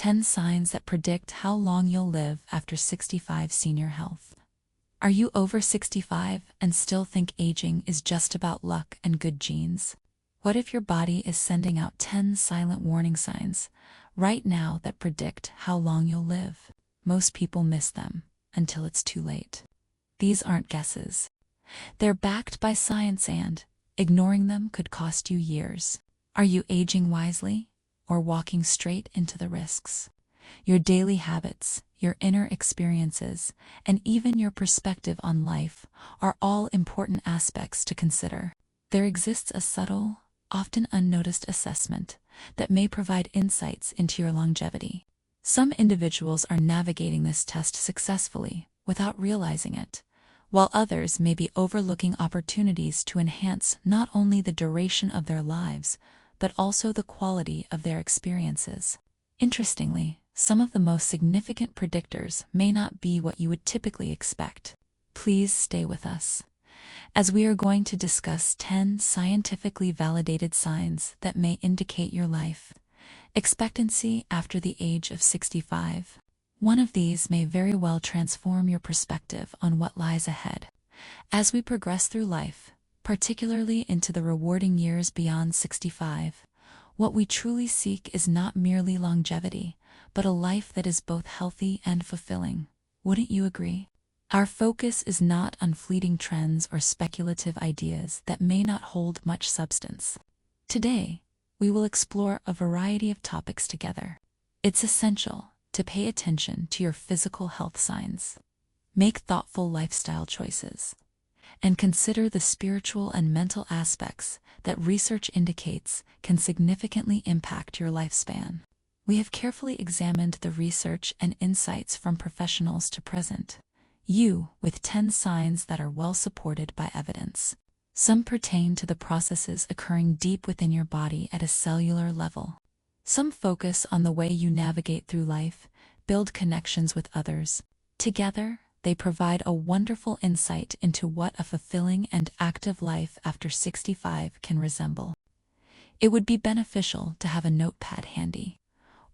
10 signs that predict how long you'll live after 65 senior health. Are you over 65 and still think aging is just about luck and good genes? What if your body is sending out 10 silent warning signs right now that predict how long you'll live? Most people miss them until it's too late. These aren't guesses. They're backed by science, and ignoring them could cost you years. Are you aging wisely or walking straight into the risks? Your daily habits, your inner experiences, and even your perspective on life are all important aspects to consider. There exists a subtle, often unnoticed assessment that may provide insights into your longevity. Some individuals are navigating this test successfully without realizing it, while others may be overlooking opportunities to enhance not only the duration of their lives, but also the quality of their experiences. Interestingly, some of the most significant predictors may not be what you would typically expect. Please stay with us, as we are going to discuss 10 scientifically validated signs that may indicate your life expectancy after the age of 65. One of these may very well transform your perspective on what lies ahead. As we progress through life, particularly into the rewarding years beyond 65, what we truly seek is not merely longevity, but a life that is both healthy and fulfilling. Wouldn't you agree? Our focus is not on fleeting trends or speculative ideas that may not hold much substance. Today, we will explore a variety of topics together. It's essential to pay attention to your physical health signs, make thoughtful lifestyle choices, and consider the spiritual and mental aspects that research indicates can significantly impact your lifespan. We have carefully examined the research and insights from professionals to present you with 10 signs that are well supported by evidence. Some pertain to the processes occurring deep within your body at a cellular level. Some focus on the way you navigate through life, build connections with others. Together, they provide a wonderful insight into what a fulfilling and active life after 65 can resemble. It would be beneficial to have a notepad handy,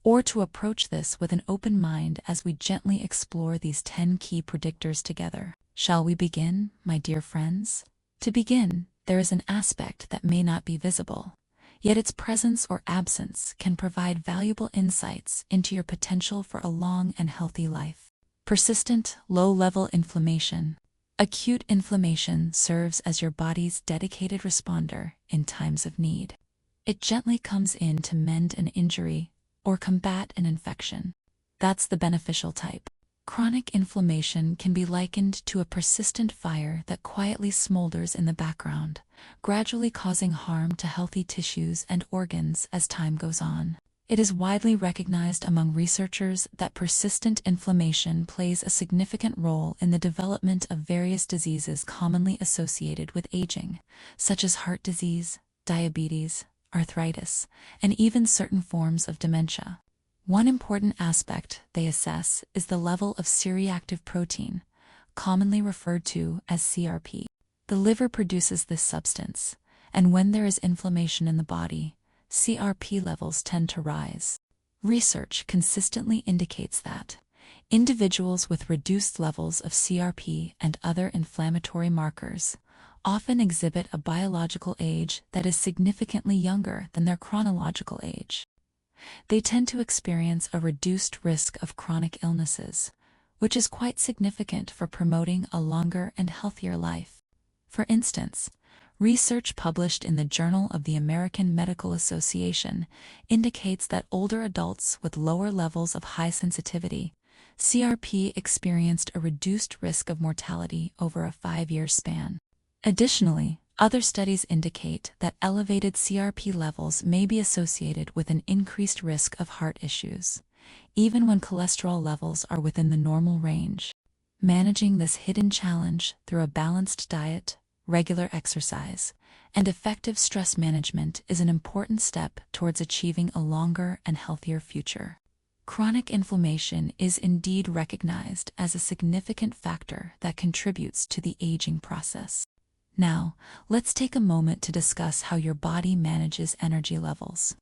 or to approach this with an open mind as we gently explore these 10 key predictors together. Shall we begin, my dear friends? To begin, there is an aspect that may not be visible, yet its presence or absence can provide valuable insights into your potential for a long and healthy life. Persistent, low-level inflammation. Acute inflammation serves as your body's dedicated responder in times of need. It gently comes in to mend an injury or combat an infection. That's the beneficial type. Chronic inflammation can be likened to a persistent fire that quietly smolders in the background, gradually causing harm to healthy tissues and organs as time goes on. It is widely recognized among researchers that persistent inflammation plays a significant role in the development of various diseases commonly associated with aging, such as heart disease, diabetes, arthritis, and even certain forms of dementia. One important aspect they assess is the level of C-reactive protein, commonly referred to as CRP. The liver produces this substance, and when there is inflammation in the body, CRP levels tend to rise. Research consistently indicates that individuals with reduced levels of CRP and other inflammatory markers often exhibit a biological age that is significantly younger than their chronological age. They tend to experience a reduced risk of chronic illnesses, which is quite significant for promoting a longer and healthier life. For instance, research published in the Journal of the American Medical Association indicates that older adults with lower levels of high sensitivity, CRP, experienced a reduced risk of mortality over a 5-year span. Additionally, other studies indicate that elevated CRP levels may be associated with an increased risk of heart issues, even when cholesterol levels are within the normal range. Managing this hidden challenge through a balanced diet, regular exercise, and effective stress management is an important step towards achieving a longer and healthier future. Chronic inflammation is indeed recognized as a significant factor that contributes to the aging process. Now, let's take a moment to discuss how your body manages energy levels.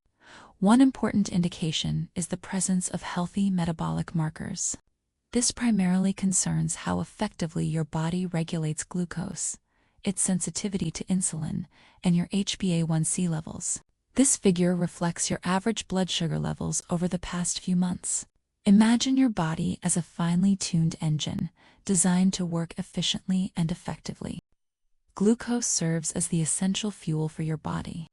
One important indication is the presence of healthy metabolic markers. This primarily concerns how effectively your body regulates glucose, its sensitivity to insulin, and your HbA1c levels. This figure reflects your average blood sugar levels over the past few months. Imagine your body as a finely tuned engine, designed to work efficiently and effectively. Glucose serves as the essential fuel for your body.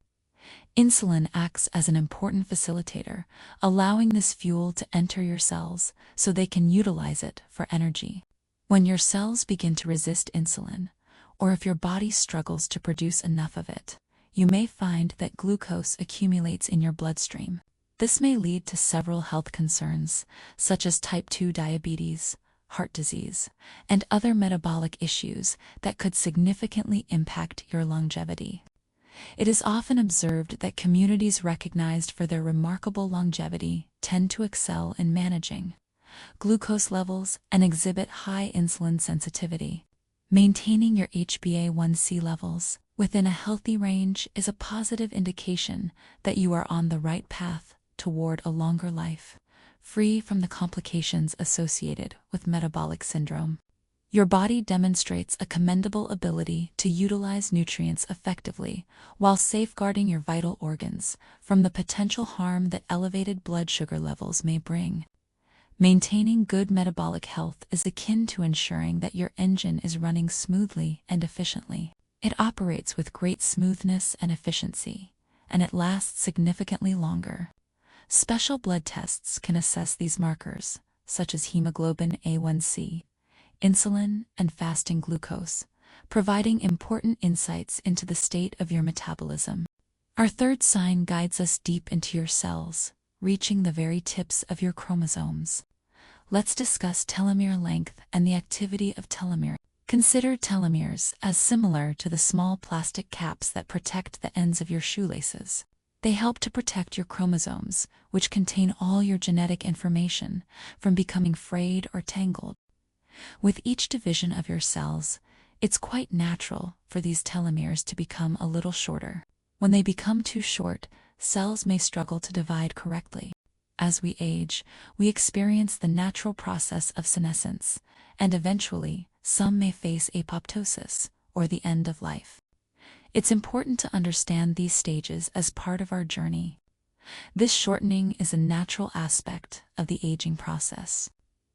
Insulin acts as an important facilitator, allowing this fuel to enter your cells so they can utilize it for energy. When your cells begin to resist insulin, or if your body struggles to produce enough of it, you may find that glucose accumulates in your bloodstream. This may lead to several health concerns, such as type 2 diabetes, heart disease, and other metabolic issues that could significantly impact your longevity. It is often observed that communities recognized for their remarkable longevity tend to excel in managing glucose levels and exhibit high insulin sensitivity. Maintaining your HbA1c levels within a healthy range is a positive indication that you are on the right path toward a longer life, free from the complications associated with metabolic syndrome. Your body demonstrates a commendable ability to utilize nutrients effectively while safeguarding your vital organs from the potential harm that elevated blood sugar levels may bring. Maintaining good metabolic health is akin to ensuring that your engine is running smoothly and efficiently. It operates with great smoothness and efficiency, and it lasts significantly longer. Special blood tests can assess these markers, such as hemoglobin A1c, insulin, and fasting glucose, providing important insights into the state of your metabolism. Our third sign guides us deep into your cells, reaching the very tips of your chromosomes. Let's discuss telomere length and the activity of telomeres. Consider telomeres as similar to the small plastic caps that protect the ends of your shoelaces. They help to protect your chromosomes, which contain all your genetic information, from becoming frayed or tangled. With each division of your cells, it's quite natural for these telomeres to become a little shorter. When they become too short, cells may struggle to divide correctly. As we age, we experience the natural process of senescence, and eventually, some may face apoptosis, or the end of life. It's important to understand these stages as part of our journey. This shortening is a natural aspect of the aging process.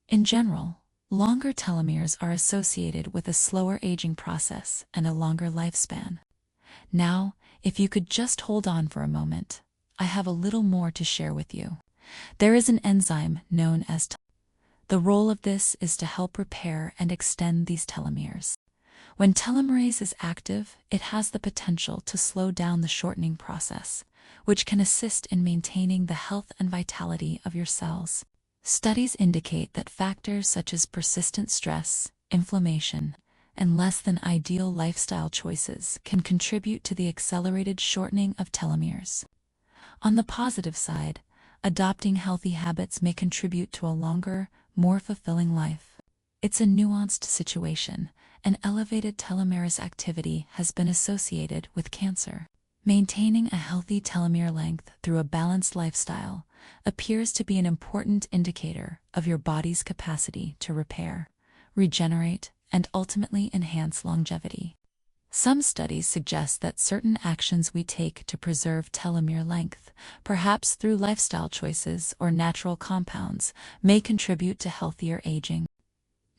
In general, longer telomeres are associated with a slower aging process and a longer lifespan. Now, if you could just hold on for a moment, I have a little more to share with you. There is an enzyme known as The role of this is to help repair and extend these telomeres. When telomerase is active, it has the potential to slow down the shortening process, which can assist in maintaining the health and vitality of your cells. Studies indicate that factors such as persistent stress, inflammation, and less than ideal lifestyle choices can contribute to the accelerated shortening of telomeres. On the positive side, adopting healthy habits may contribute to a longer, more fulfilling life. It's a nuanced situation, and elevated telomerase activity has been associated with cancer. Maintaining a healthy telomere length through a balanced lifestyle appears to be an important indicator of your body's capacity to repair, regenerate, and ultimately enhance longevity. Some studies suggest that certain actions we take to preserve telomere length, perhaps through lifestyle choices or natural compounds, may contribute to healthier aging.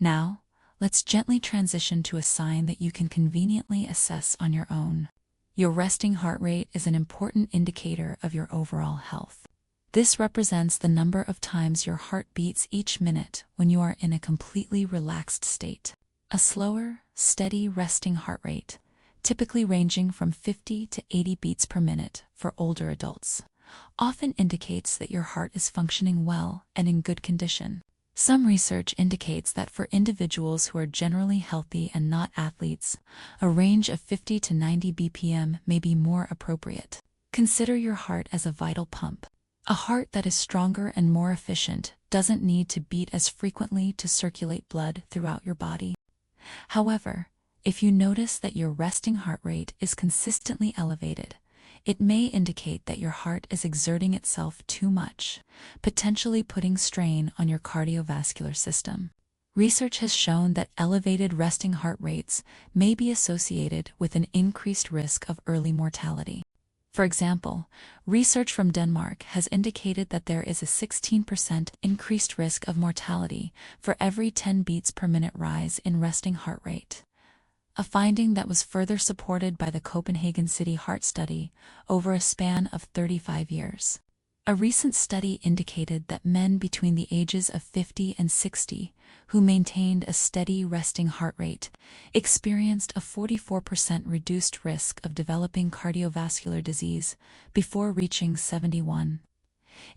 Now, let's gently transition to a sign that you can conveniently assess on your own. Your resting heart rate is an important indicator of your overall health. This represents the number of times your heart beats each minute when you are in a completely relaxed state. A slower, steady resting heart rate, typically ranging from 50 to 80 beats per minute for older adults, often indicates that your heart is functioning well and in good condition. Some research indicates that for individuals who are generally healthy and not athletes, a range of 50 to 90 BPM may be more appropriate. Consider your heart as a vital pump. A heart that is stronger and more efficient doesn't need to beat as frequently to circulate blood throughout your body. However, if you notice that your resting heart rate is consistently elevated, it may indicate that your heart is exerting itself too much, potentially putting strain on your cardiovascular system. Research has shown that elevated resting heart rates may be associated with an increased risk of early mortality. For example, research from Denmark has indicated that there is a 16% increased risk of mortality for every 10 beats per minute rise in resting heart rate, a finding that was further supported by the Copenhagen City Heart Study over a span of 35 years. A recent study indicated that men between the ages of 50 and 60 who maintained a steady resting heart rate experienced a 44% reduced risk of developing cardiovascular disease before reaching 71.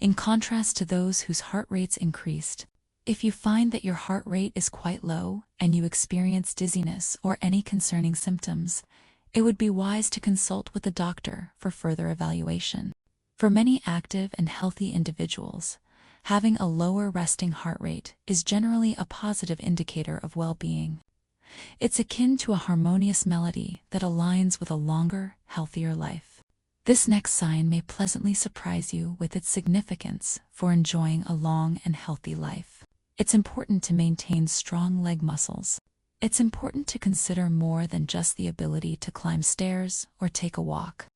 In contrast to those whose heart rates increased, if you find that your heart rate is quite low and you experience dizziness or any concerning symptoms, it would be wise to consult with a doctor for further evaluation. For many active and healthy individuals, having a lower resting heart rate is generally a positive indicator of well-being. It's akin to a harmonious melody that aligns with a longer, healthier life. This next sign may pleasantly surprise you with its significance for enjoying a long and healthy life. It's important to maintain strong leg muscles. It's important to consider more than just the ability to climb stairs or take a walk.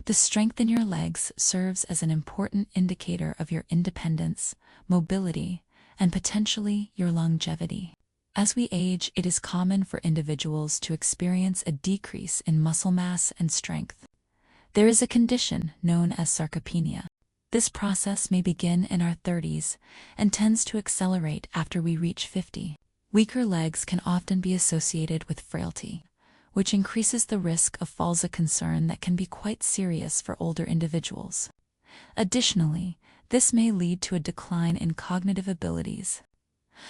The strength in your legs serves as an important indicator of your independence, mobility, and potentially your longevity. As we age, it is common for individuals to experience a decrease in muscle mass and strength. There is a condition known as sarcopenia. This process may begin in our 30s and tends to accelerate after we reach 50. Weaker legs can often be associated with frailty, which increases the risk of falls, a concern that can be quite serious for older individuals. Additionally, this may lead to a decline in cognitive abilities.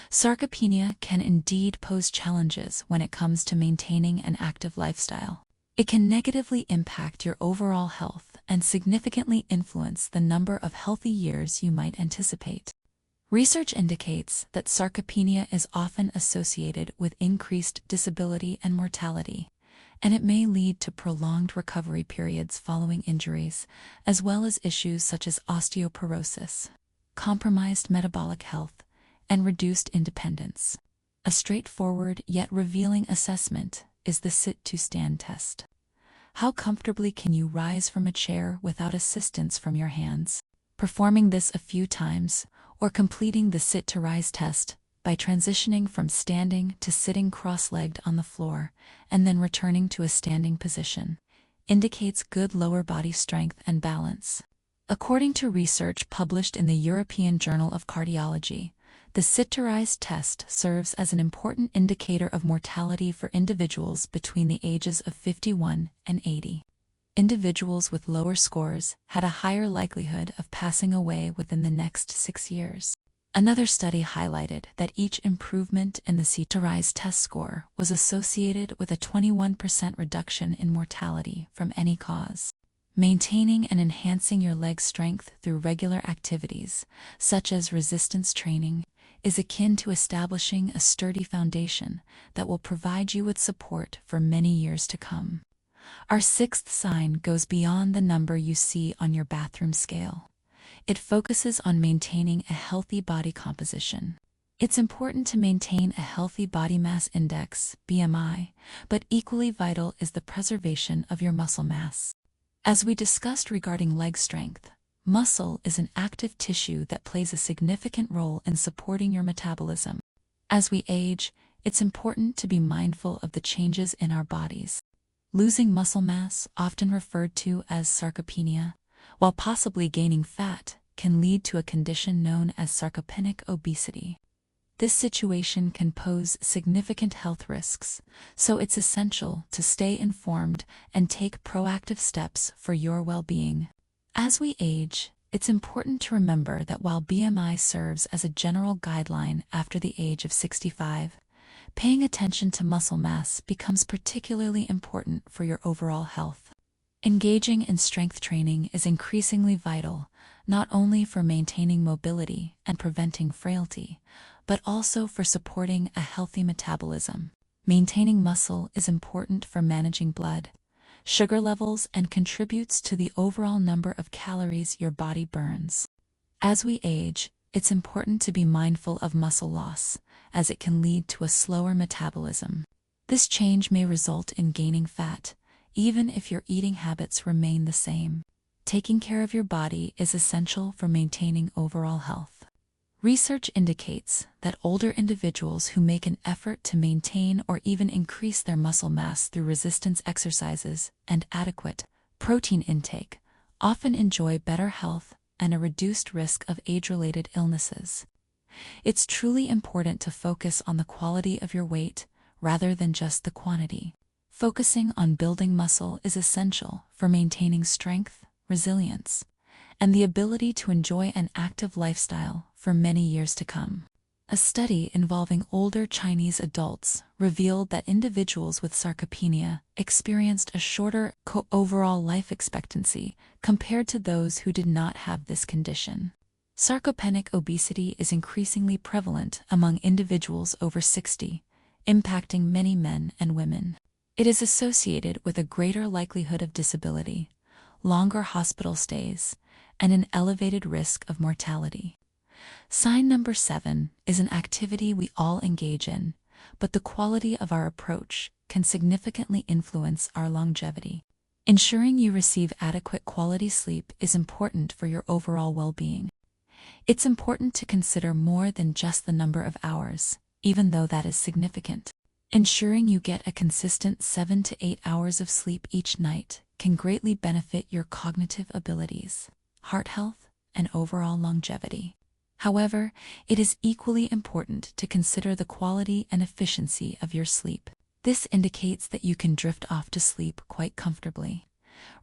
Sarcopenia can indeed pose challenges when it comes to maintaining an active lifestyle. It can negatively impact your overall health and significantly influence the number of healthy years you might anticipate. Research indicates that sarcopenia is often associated with increased disability and mortality, and it may lead to prolonged recovery periods following injuries, as well as issues such as osteoporosis, compromised metabolic health, and reduced independence. A straightforward yet revealing assessment is the sit-to-stand test. How comfortably can you rise from a chair without assistance from your hands? Performing this a few times, or completing the sit-to-rise test by transitioning from standing to sitting cross-legged on the floor and then returning to a standing position, indicates good lower body strength and balance. According to research published in the European Journal of Cardiology, the sit-to-rise test serves as an important indicator of mortality for individuals between the ages of 51 and 80. Individuals with lower scores had a higher likelihood of passing away within the next 6 years. Another study highlighted that each improvement in the sit-to-rise test score was associated with a 21% reduction in mortality from any cause. Maintaining and enhancing your leg strength through regular activities, such as resistance training, is akin to establishing a sturdy foundation that will provide you with support for many years to come. Our sixth sign goes beyond the number you see on your bathroom scale. It focuses on maintaining a healthy body composition. It's important to maintain a healthy body mass index, BMI, but equally vital is the preservation of your muscle mass. As we discussed regarding leg strength, muscle is an active tissue that plays a significant role in supporting your metabolism. As we age, it's important to be mindful of the changes in our bodies. Losing muscle mass, often referred to as sarcopenia, while possibly gaining fat, can lead to a condition known as sarcopenic obesity. This situation can pose significant health risks, so it's essential to stay informed and take proactive steps for your well-being. As we age, it's important to remember that while BMI serves as a general guideline after the age of 65, paying attention to muscle mass becomes particularly important for your overall health. Engaging in strength training is increasingly vital, not only for maintaining mobility and preventing frailty, but also for supporting a healthy metabolism. Maintaining muscle is important for managing blood, sugar levels, and contributes to the overall number of calories your body burns. As we age, it's important to be mindful of muscle loss, as it can lead to a slower metabolism. This change may result in gaining fat, even if your eating habits remain the same. Taking care of your body is essential for maintaining overall health. Research indicates that older individuals who make an effort to maintain or even increase their muscle mass through resistance exercises and adequate protein intake often enjoy better health and a reduced risk of age-related illnesses. It's truly important to focus on the quality of your weight rather than just the quantity. Focusing on building muscle is essential for maintaining strength, resilience, and the ability to enjoy an active lifestyle for many years to come. A study involving older Chinese adults revealed that individuals with sarcopenia experienced a shorter overall life expectancy compared to those who did not have this condition. Sarcopenic obesity is increasingly prevalent among individuals over 60, impacting many men and women. It is associated with a greater likelihood of disability, longer hospital stays, and an elevated risk of mortality. Sign number 7 is an activity we all engage in, but the quality of our approach can significantly influence our longevity. Ensuring you receive adequate quality sleep is important for your overall well-being. It's important to consider more than just the number of hours, even though that is significant. Ensuring you get a consistent 7 to 8 hours of sleep each night can greatly benefit your cognitive abilities, heart health, and overall longevity. However, it is equally important to consider the quality and efficiency of your sleep. This indicates that you can drift off to sleep quite comfortably,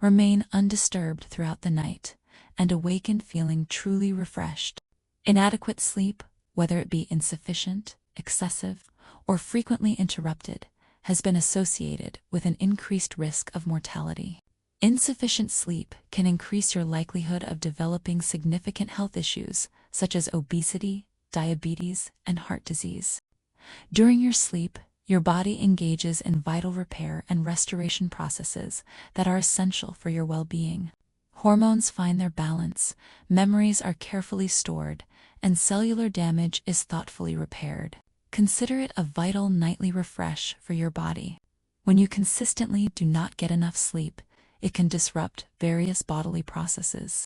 remain undisturbed throughout the night, and awaken feeling truly refreshed. Inadequate sleep, whether it be insufficient, excessive, or frequently interrupted, has been associated with an increased risk of mortality. Insufficient sleep can increase your likelihood of developing significant health issues such as obesity, diabetes, and heart disease. During your sleep, your body engages in vital repair and restoration processes that are essential for your well-being. Hormones find their balance, memories are carefully stored, and cellular damage is thoughtfully repaired. Consider it a vital nightly refresh for your body. When you consistently do not get enough sleep, it can disrupt various bodily processes.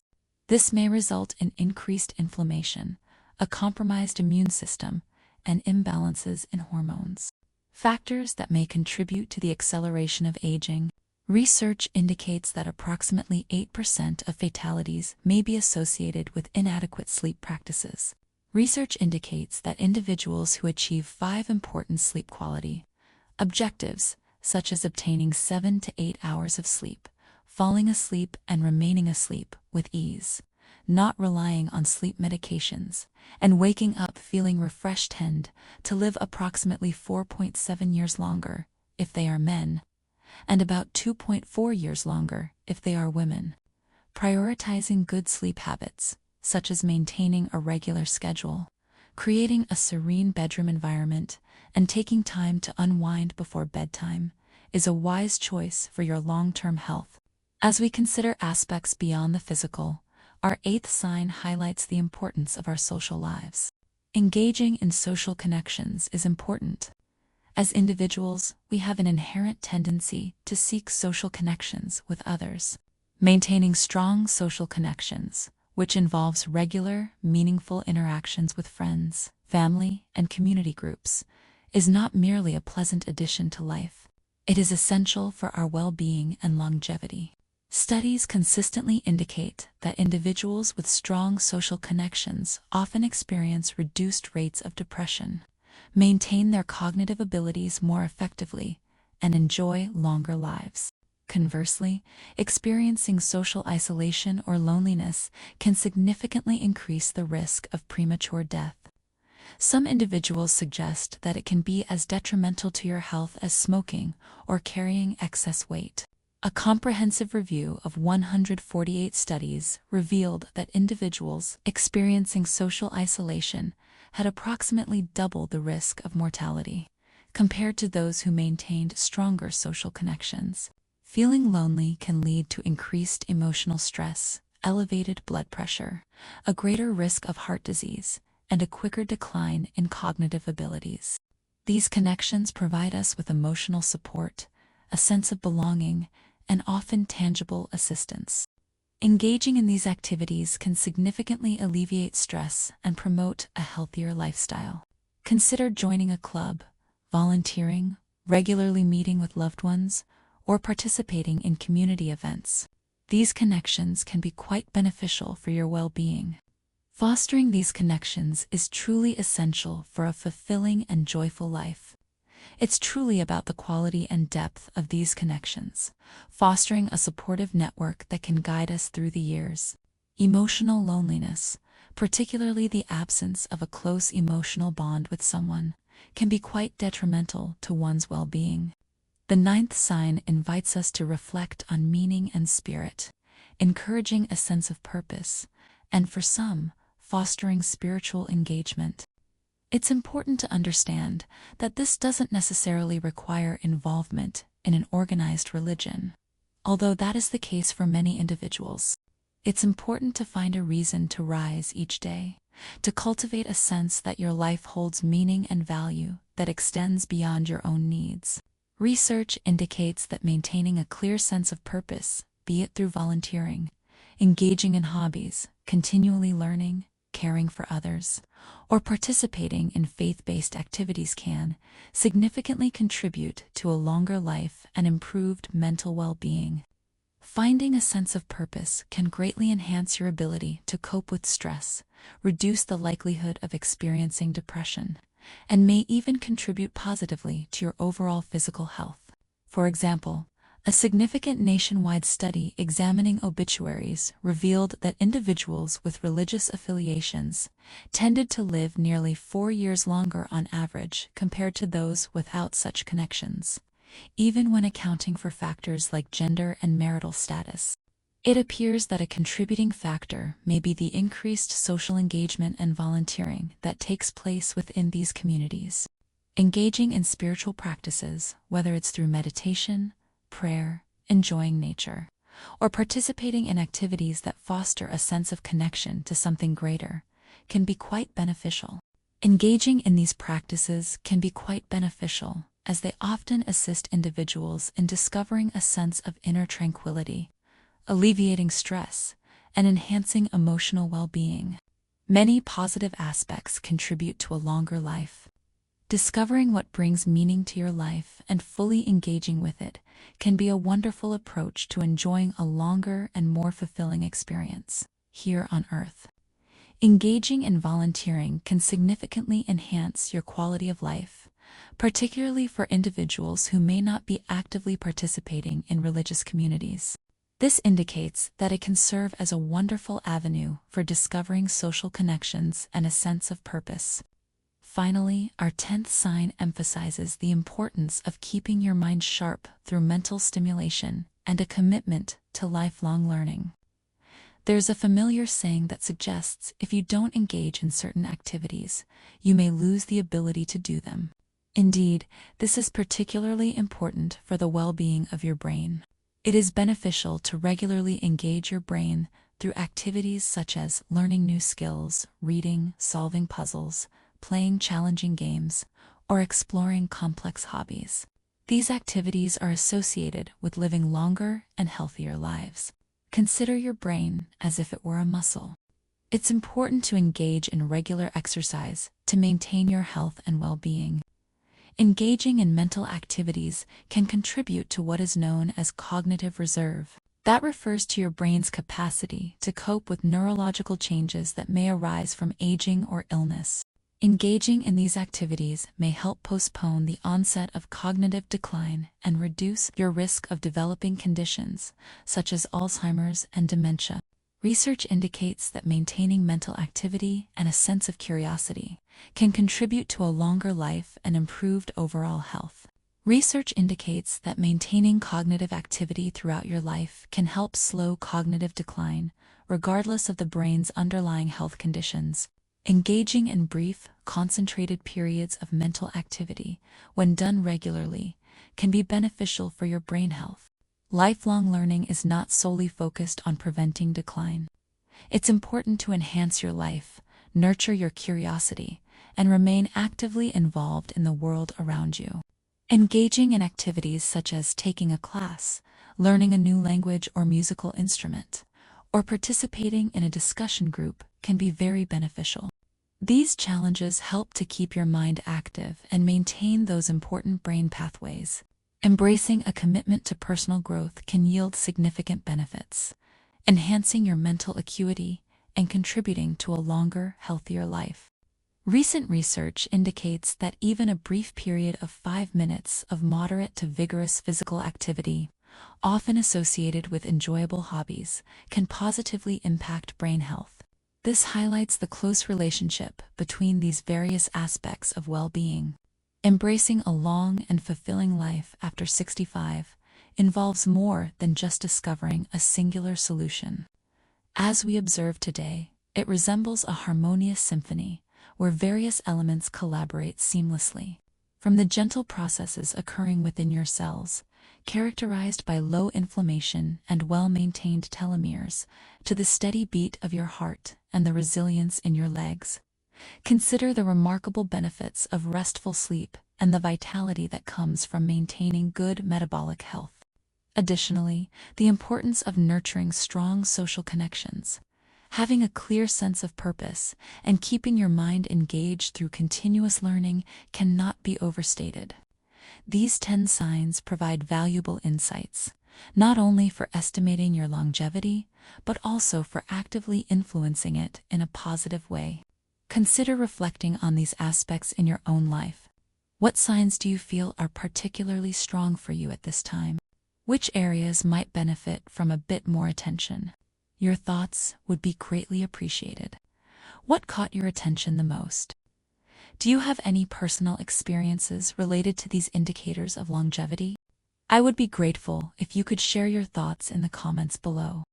This may result in increased inflammation, a compromised immune system, and imbalances in hormones. Factors that may contribute to the acceleration of aging. Research indicates that approximately 8% of fatalities may be associated with inadequate sleep practices. Research indicates that individuals who achieve 5 important sleep quality objectives, such as obtaining 7 to 8 hours of sleep, falling asleep and remaining asleep with ease, not relying on sleep medications, and waking up feeling refreshed tend to live approximately 4.7 years longer if they are men, and about 2.4 years longer if they are women. Prioritizing good sleep habits, such as maintaining a regular schedule, creating a serene bedroom environment, and taking time to unwind before bedtime, is a wise choice for your long-term health. As we consider aspects beyond the physical, our 8th sign highlights the importance of our social lives. Engaging in social connections is important. As individuals, we have an inherent tendency to seek social connections with others. Maintaining strong social connections, which involves regular, meaningful interactions with friends, family, and community groups, is not merely a pleasant addition to life. It is essential for our well-being and longevity. Studies consistently indicate that individuals with strong social connections often experience reduced rates of depression, maintain their cognitive abilities more effectively, and enjoy longer lives. Conversely, experiencing social isolation or loneliness can significantly increase the risk of premature death. Some individuals suggest that it can be as detrimental to your health as smoking or carrying excess weight. A comprehensive review of 148 studies revealed that individuals experiencing social isolation had approximately double the risk of mortality compared to those who maintained stronger social connections. Feeling lonely can lead to increased emotional stress, elevated blood pressure, a greater risk of heart disease, and a quicker decline in cognitive abilities. These connections provide us with emotional support, a sense of belonging, and often tangible assistance. Engaging in these activities can significantly alleviate stress and promote a healthier lifestyle. Consider joining a club, volunteering, regularly meeting with loved ones, or participating in community events. These connections can be quite beneficial for your well-being. Fostering these connections is truly essential for a fulfilling and joyful life. It's truly about the quality and depth of these connections, fostering a supportive network that can guide us through the years. Emotional loneliness, particularly the absence of a close emotional bond with someone, can be quite detrimental to one's well-being. The ninth sign invites us to reflect on meaning and spirit, encouraging a sense of purpose, and for some, fostering spiritual engagement. It's important to understand that this doesn't necessarily require involvement in an organized religion, although that is the case for many individuals. It's important to find a reason to rise each day, to cultivate a sense that your life holds meaning and value that extends beyond your own needs. Research indicates that maintaining a clear sense of purpose, be it through volunteering, engaging in hobbies, continually learning, caring for others, or participating in faith-based activities can significantly contribute to a longer life and improved mental well-being. Finding a sense of purpose can greatly enhance your ability to cope with stress, reduce the likelihood of experiencing depression, and may even contribute positively to your overall physical health. For example, a significant nationwide study examining obituaries revealed that individuals with religious affiliations tended to live nearly 4 years longer on average compared to those without such connections, even when accounting for factors like gender and marital status. It appears that a contributing factor may be the increased social engagement and volunteering that takes place within these communities. Engaging in spiritual practices, whether it's through meditation, prayer, enjoying nature, or participating in activities that foster a sense of connection to something greater, can be quite beneficial. Engaging in these practices can be quite beneficial, as they often assist individuals in discovering a sense of inner tranquility, alleviating stress, and enhancing emotional well-being. Many positive aspects contribute to a longer life. Discovering what brings meaning to your life and fully engaging with it can be a wonderful approach to enjoying a longer and more fulfilling experience here on Earth. Engaging in volunteering can significantly enhance your quality of life, particularly for individuals who may not be actively participating in religious communities. This indicates that it can serve as a wonderful avenue for discovering social connections and a sense of purpose. Finally, our 10th sign emphasizes the importance of keeping your mind sharp through mental stimulation and a commitment to lifelong learning. There's a familiar saying that suggests if you don't engage in certain activities, you may lose the ability to do them. Indeed, this is particularly important for the well-being of your brain. It is beneficial to regularly engage your brain through activities such as learning new skills, reading, solving puzzles, playing challenging games, or exploring complex hobbies. These activities are associated with living longer and healthier lives. Consider your brain as if it were a muscle. It's important to engage in regular exercise to maintain your health and well-being. Engaging in mental activities can contribute to what is known as cognitive reserve. That refers to your brain's capacity to cope with neurological changes that may arise from aging or illness. Engaging in these activities may help postpone the onset of cognitive decline and reduce your risk of developing conditions such as Alzheimer's and dementia. Research indicates that maintaining mental activity and a sense of curiosity can contribute to a longer life and improved overall health. Research indicates that maintaining cognitive activity throughout your life can help slow cognitive decline, regardless of the brain's underlying health conditions. Engaging in brief, concentrated periods of mental activity, when done regularly, can be beneficial for your brain health. Lifelong learning is not solely focused on preventing decline. It's important to enhance your life, nurture your curiosity, and remain actively involved in the world around you. Engaging in activities such as taking a class, learning a new language or musical instrument, or participating in a discussion group can be very beneficial. These challenges help to keep your mind active and maintain those important brain pathways. Embracing a commitment to personal growth can yield significant benefits, enhancing your mental acuity and contributing to a longer, healthier life. Recent research indicates that even a brief period of 5 minutes of moderate to vigorous physical activity, often associated with enjoyable hobbies, can positively impact brain health. This highlights the close relationship between these various aspects of well-being. Embracing a long and fulfilling life after 65 involves more than just discovering a singular solution. As we observe today, it resembles a harmonious symphony where various elements collaborate seamlessly. From the gentle processes occurring within your cells, characterized by low inflammation and well-maintained telomeres, to the steady beat of your heart and the resilience in your legs. Consider the remarkable benefits of restful sleep and the vitality that comes from maintaining good metabolic health. Additionally, the importance of nurturing strong social connections. Having a clear sense of purpose and keeping your mind engaged through continuous learning cannot be overstated. These 10 signs provide valuable insights, not only for estimating your longevity, but also for actively influencing it in a positive way. Consider reflecting on these aspects in your own life. What signs do you feel are particularly strong for you at this time? Which areas might benefit from a bit more attention? Your thoughts would be greatly appreciated. What caught your attention the most? Do you have any personal experiences related to these indicators of longevity? I would be grateful if you could share your thoughts in the comments below.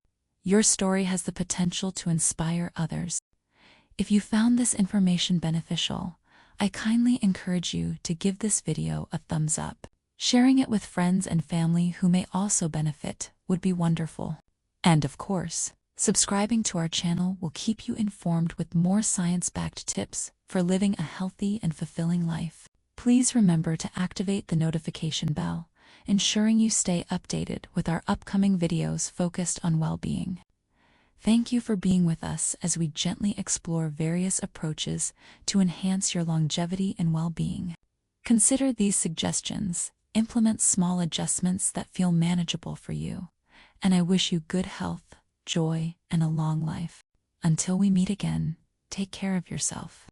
Your story has the potential to inspire others. If you found this information beneficial, I kindly encourage you to give this video a thumbs up. Sharing it with friends and family who may also benefit would be wonderful. And of course, subscribing to our channel will keep you informed with more science-backed tips for living a healthy and fulfilling life. Please remember to activate the notification bell, ensuring you stay updated with our upcoming videos focused on well-being. Thank you for being with us as we gently explore various approaches to enhance your longevity and well-being. Consider these suggestions, implement small adjustments that feel manageable for you, and I wish you good health, joy, and a long life. Until we meet again, take care of yourself.